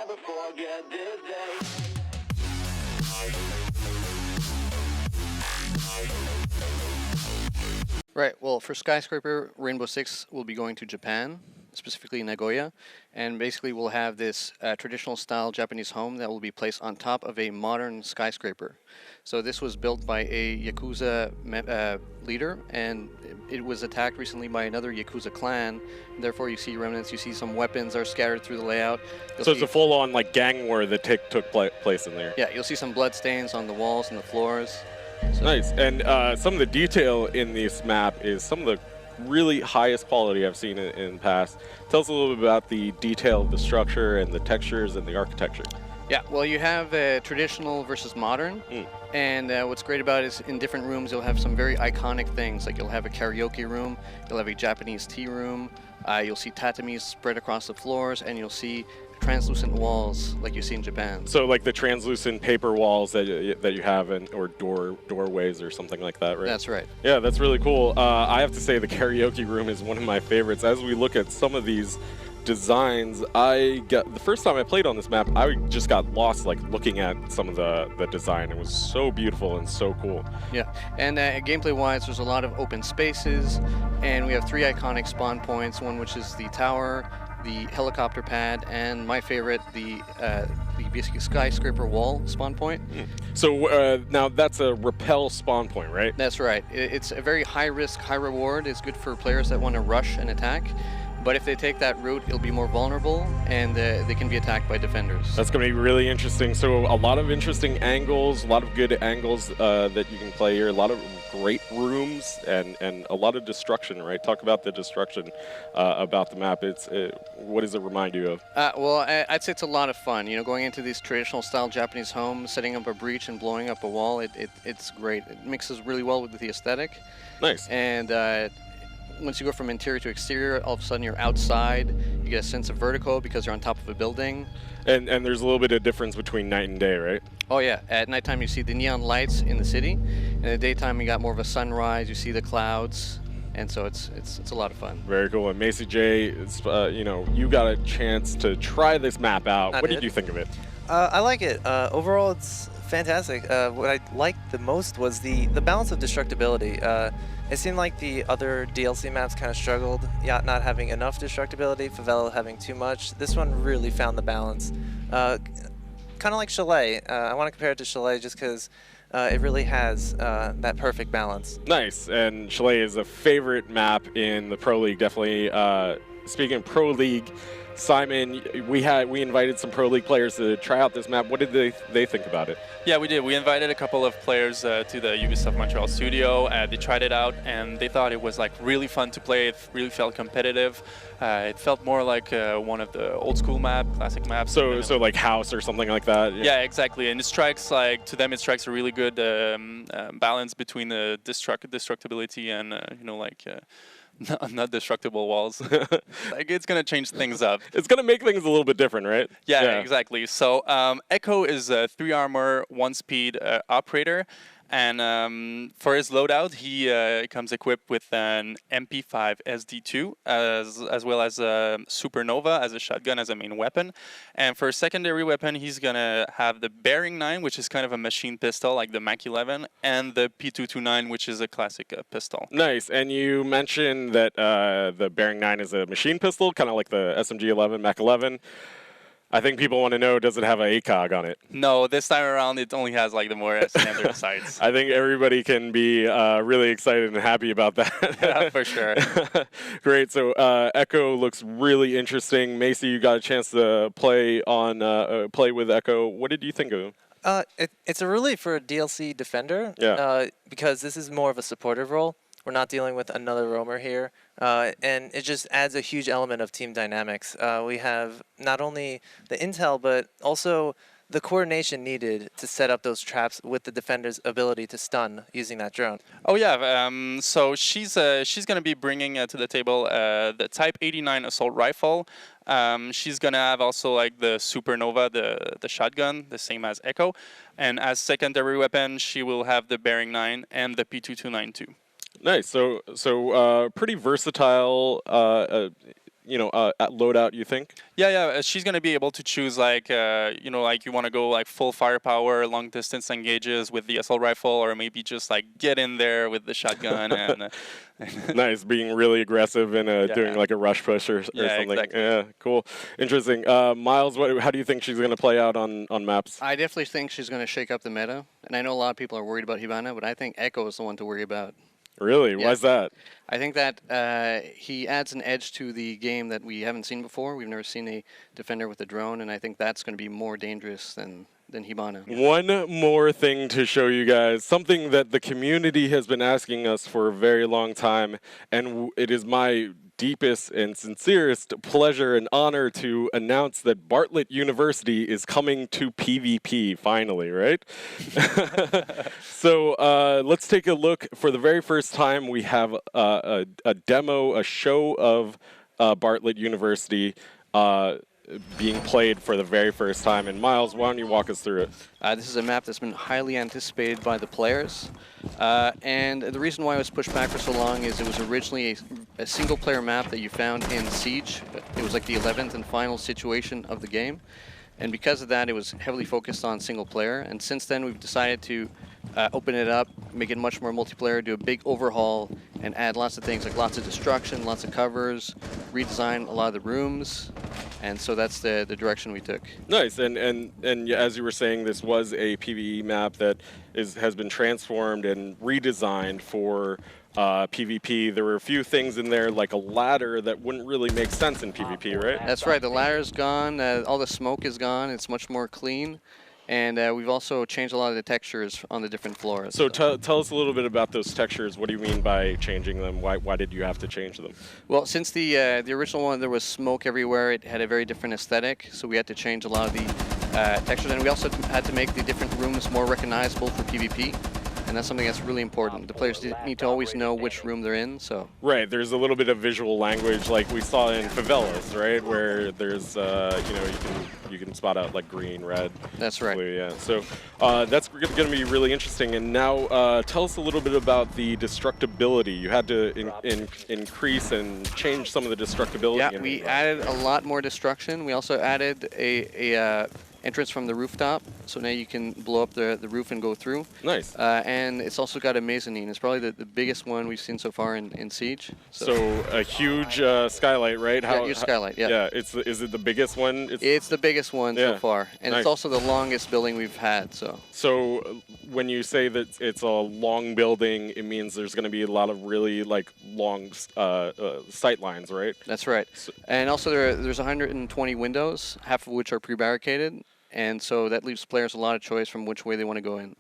never forget this day. Right, well, for Skyscraper, Rainbow Six will be going to Japan, specifically Nagoya, and basically we'll have this traditional style Japanese home that will be placed on top of a modern skyscraper. So this was built by a Yakuza leader, and it was attacked recently by another Yakuza clan. Therefore, you see remnants, you see some weapons are scattered through the layout. So it's a full-on like gang war that took place in there. Yeah, you'll see some blood stains on the walls and the floors. So Nice, and some of the detail in this map is some of the really highest quality I've seen in the past. Tell us a little bit about the detail of the structure and the textures and the architecture. Yeah, well, you have traditional versus modern, and what's great about it is in different rooms you'll have some very iconic things, like you'll have a karaoke room, you'll have a Japanese tea room, you'll see tatamis spread across the floors, and you'll see translucent walls like you see in Japan. So like the translucent paper walls that you have, or doorways or something like that, right? That's right. Yeah, that's really cool. I have to say the karaoke room is one of my favorites. As we look at some of these designs, the first time I played on this map, I just got lost like looking at some of the design. It was so beautiful and so cool. Yeah, and gameplay-wise, there's a lot of open spaces, and we have 3 iconic spawn points, one which is the tower, the helicopter pad, and my favorite, the basically skyscraper wall spawn point. So now that's a rappel spawn point, right? That's right. It's a very high risk, high reward. It's good for players that want to rush and attack. But if they take that route, it'll be more vulnerable, and they can be attacked by defenders. That's going to be really interesting. So a lot of interesting angles, a lot of good angles that you can play here, a lot of great rooms, and a lot of destruction, right? Talk about the destruction about the map. What does it remind you of? Well, I'd say it's a lot of fun. You know, going into these traditional style Japanese homes, setting up a breach and blowing up a wall, it's great. It mixes really well with the aesthetic. Nice. And once you go from interior to exterior, all of a sudden you're outside. You get a sense of vertigo because you're on top of a building. And there's a little bit of difference between night and day, right? Oh yeah, at nighttime you see the neon lights in the city. In the daytime you got more of a sunrise, you see the clouds, and so it's a lot of fun. Very cool. And Macie Jay, you got a chance to try this map out. What did you think of it? I like it. Overall, it's fantastic. What I liked the most was the balance of destructibility. It seemed like the other DLC maps kind of struggled, not having enough destructibility, Favela having too much. This one really found the balance. Kind of like Chalet. I want to compare it to Chalet just because it really has that perfect balance. Nice, and Chalet is a favorite map in the Pro League, definitely. Speaking of Pro League, Simon, we invited some Pro League players to try out this map. What did they think about it? Yeah, we did. We invited a couple of players to the Ubisoft Montreal studio. They tried it out, and they thought it was like really fun to play. It really felt competitive. It felt more like one of the old school classic maps. So like House or something like that. Yeah, exactly. And it strikes to them it strikes a really good balance between the destructibility and not destructible walls. Like it's gonna change things up. It's gonna make things a little bit different, right? Yeah. Exactly. So Echo is a 3 armor, 1 speed operator, and for his loadout, he comes equipped with an MP5 SD2 as well as a Supernova as a shotgun as a main weapon. And for a secondary weapon, he's gonna have the Bearing 9, which is kind of a machine pistol like the Mach 11, and the P229, which is a classic pistol. Nice. And you mentioned that the Bearing 9 is a machine pistol, kind of like the SMG-11, Mach 11. I think people want to know, does it have an ACOG on it? No, this time around it only has like the more standard sights. I think everybody can be really excited and happy about that. Yeah, for sure. Great. So Echo looks really interesting. Macie, you got a chance to play with Echo. What did you think of him? It's a relief for a DLC defender. Yeah. Because this is more of a supportive role. We're not dealing with another roamer here, and it just adds a huge element of team dynamics. We have not only the intel, but also the coordination needed to set up those traps with the defender's ability to stun using that drone. Oh yeah, so she's going to be bringing to the table the Type 89 assault rifle. She's going to have also like the Supernova, the shotgun, the same as Echo. And as secondary weapon, she will have the Bearing 9 and the P229 too. Nice. So pretty versatile at Loadout, you think? Yeah. She's gonna be able to choose like like you want to go like full firepower, long distance engages with the assault rifle, or maybe just like get in there with the shotgun and. Nice, being really aggressive and doing like a rush push or something. Exactly. Yeah, cool, interesting. Miles, how do you think she's gonna play out on maps? I definitely think she's going to shake up the meta, and I know a lot of people are worried about Hibana, but I think Echo is the one to worry about. Really? Yeah. Why's that? I think that he adds an edge to the game that we haven't seen before. We've never seen a defender with a drone, and I think that's going to be more dangerous than Hibana. One more thing to show you guys, something that the community has been asking us for a very long time, and it is my deepest and sincerest pleasure and honor to announce that Bartlett University is coming to PvP finally, right? So let's take a look. For the very first time, we have a demo, a show of Bartlett University being played for the very first time. And Miles, why don't you walk us through it? This is a map that's been highly anticipated by the players. And the reason why it was pushed back for so long is it was originally a single-player map that you found in Siege. It was like the 11th and final situation of the game. And because of that, it was heavily focused on single-player. And since then, we've decided to open it up, make it much more multiplayer, do a big overhaul, and add lots of things like lots of destruction, lots of covers, redesign a lot of the rooms. And so that's the direction we took. Nice, and as you were saying, this was a PvE map that has been transformed and redesigned for PvP. There were a few things in there, like a ladder, that wouldn't really make sense in PvP, right? That's right. The ladder's gone. All the smoke is gone. It's much more clean. And we've also changed a lot of the textures on the different floors. So tell us a little bit about those textures. What do you mean by changing them? Why did you have to change them? Well, since the original one, there was smoke everywhere. It had a very different aesthetic, so we had to change a lot of the textures. And we also had to make the different rooms more recognizable for PvP. And that's something that's really important. The players need to always know which room they're in. So right, there's a little bit of visual language, like we saw in Favelas, right, where there's you can spot out like green, red. That's right. Blue, yeah. So that's going to be really interesting. And now tell us a little bit about the destructibility. You had to increase and change some of the destructibility. Yeah, we added a lot more destruction. We also added a entrance from the rooftop, so now you can blow up the roof and go through. Nice. And it's also got a mezzanine. It's probably the biggest one we've seen so far in Siege. So a huge skylight, right? Huge skylight, yeah. Yeah, is it the biggest one? It's the biggest one so far, and nice. It's also the longest building we've had. So when you say that it's a long building, it means there's going to be a lot of really like long sight lines, right? That's right. And also there's 120 windows, half of which are pre-barricaded. And so that leaves players a lot of choice from which way they want to go in.